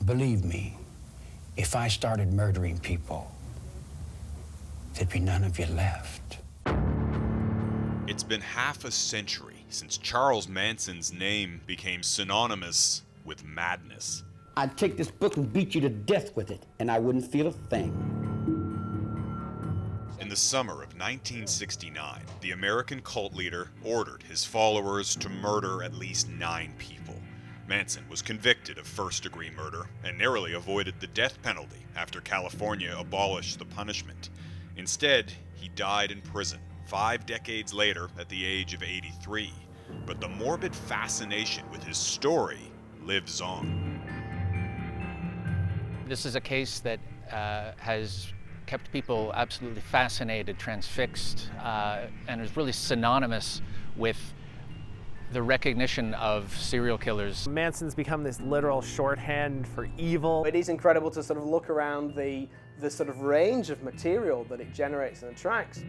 Believe me, if I started murdering people, there'd be none of you left. It's been half a century since Charles Manson's name became synonymous with madness. I'd take this book and beat you to death with it, and I wouldn't feel a thing. In the summer of 1969, the American cult leader ordered his followers to murder at least 9 people. Manson was convicted of first-degree murder and narrowly avoided the death penalty after California abolished the punishment. Instead, he died in prison 5 decades later at the age of 83. But the morbid fascination with his story lives on. This is a case that has kept people absolutely fascinated, transfixed, and is really synonymous with the recognition of serial killers. Manson's become this literal shorthand for evil. It is incredible to sort of look around the sort of range of material that it generates and attracts.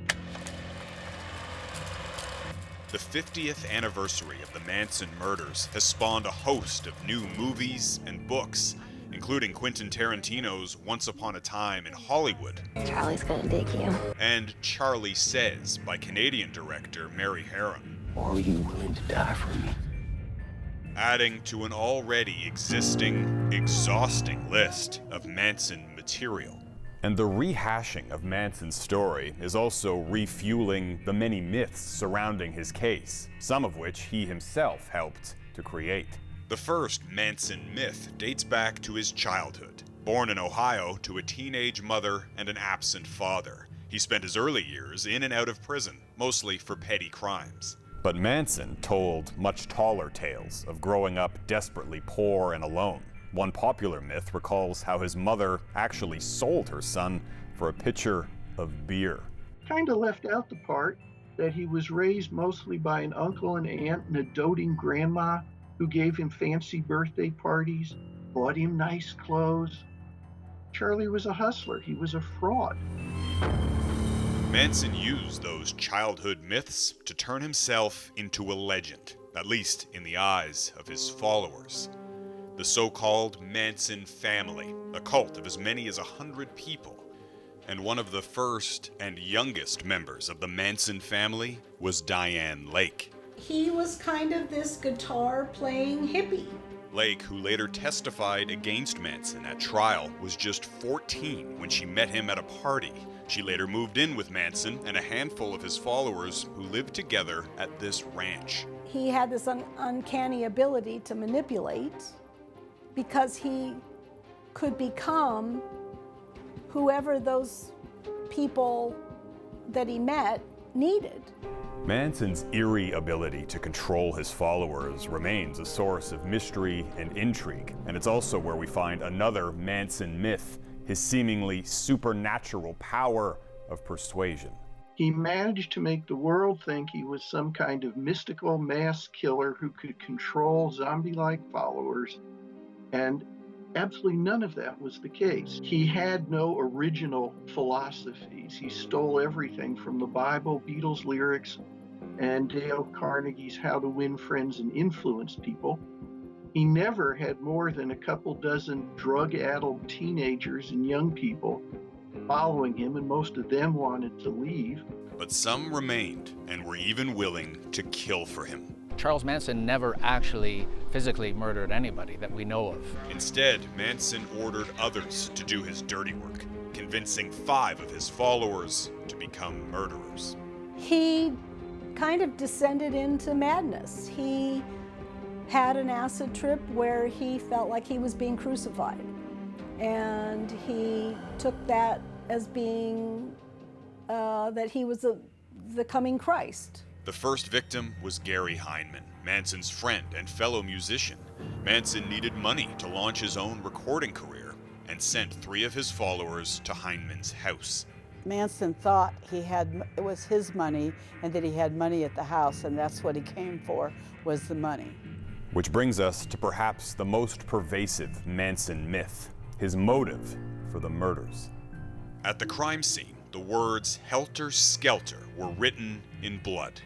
The 50th anniversary of the Manson Murders has spawned a host of new movies and books, including Quentin Tarantino's Once Upon a Time in Hollywood. Charlie's gonna dig you. And Charlie Says by Canadian director Mary Harron. Are you willing to die for me? Adding to an already existing, exhausting list of Manson material. And the rehashing of Manson's story is also refueling the many myths surrounding his case, some of which he himself helped to create. The first Manson myth dates back to his childhood. Born in Ohio to a teenage mother and an absent father, he spent his early years in and out of prison, mostly for petty crimes. But Manson told much taller tales of growing up desperately poor and alone. One popular myth recalls how his mother actually sold her son for a pitcher of beer. Kind of left out the part that he was raised mostly by an uncle and aunt and a doting grandma who gave him fancy birthday parties, bought him nice clothes. Charlie was a hustler. He was a fraud. Manson used those childhood myths to turn himself into a legend, at least in the eyes of his followers. The so-called Manson family, a cult of as many as 100 people. And one of the first and youngest members of the Manson family was Diane Lake. He was kind of this guitar-playing hippie. Lake, who later testified against Manson at trial, was just 14 when she met him at a party. She later moved in with Manson and a handful of his followers who lived together at this ranch. He had this uncanny ability to manipulate because he could become whoever those people that he met needed. Manson's eerie ability to control his followers remains a source of mystery and intrigue, and it's also where we find another Manson myth, his seemingly supernatural power of persuasion. He managed to make the world think he was some kind of mystical mass killer who could control zombie-like followers, and absolutely none of that was the case. He had no original philosophies. He stole everything from the Bible, Beatles lyrics, and Dale Carnegie's How to Win Friends and Influence People. He never had more than a couple dozen drug-addled teenagers and young people following him, and most of them wanted to leave. But some remained and were even willing to kill for him. Charles Manson never actually physically murdered anybody that we know of. Instead, Manson ordered others to do his dirty work, convincing 5 of his followers to become murderers. He kind of descended into madness. He had an acid trip where he felt like he was being crucified. And he took that as being that he was the coming Christ. The first victim was Gary Heineman, Manson's friend and fellow musician. Manson needed money to launch his own recording career and sent 3 of his followers to Heineman's house. Manson thought it was his money and that he had money at the house, and that's what he came for, was the money. Which brings us to perhaps the most pervasive Manson myth, his motive for the murders. At the crime scene, the words "helter skelter" were written in blood.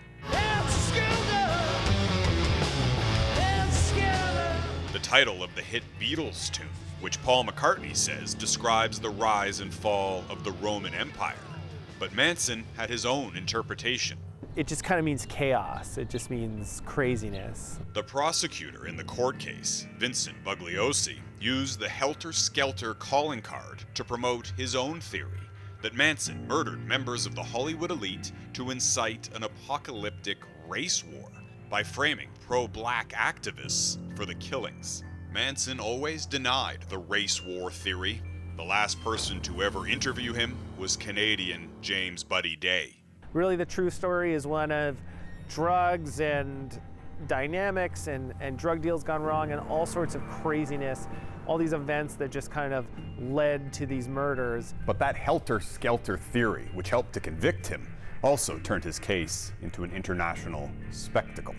The title of the hit Beatles tune, which Paul McCartney says describes the rise and fall of the Roman Empire. But Manson had his own interpretation. It just kind of means chaos. It just means craziness. The prosecutor in the court case, Vincent Bugliosi, used the helter-skelter calling card to promote his own theory that Manson murdered members of the Hollywood elite to incite an apocalyptic race war by framing pro-black activists for the killings. Manson always denied the race war theory. The last person to ever interview him was Canadian James Buddy Day. Really, the true story is one of drugs and dynamics and drug deals gone wrong and all sorts of craziness, all these events that just kind of led to these murders. But that helter-skelter theory, which helped to convict him, also turned his case into an international spectacle.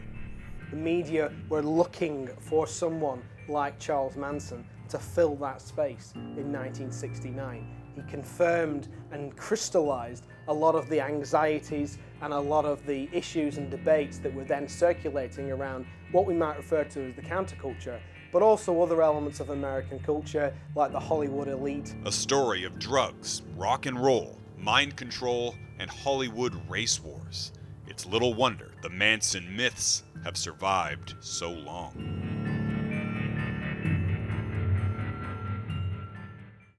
The media were looking for someone like Charles Manson to fill that space in 1969. He confirmed and crystallized a lot of the anxieties and a lot of the issues and debates that were then circulating around what we might refer to as the counterculture, but also other elements of American culture like the Hollywood elite. A story of drugs, rock and roll, mind control, and Hollywood race wars. It's little wonder the Manson myths have survived so long.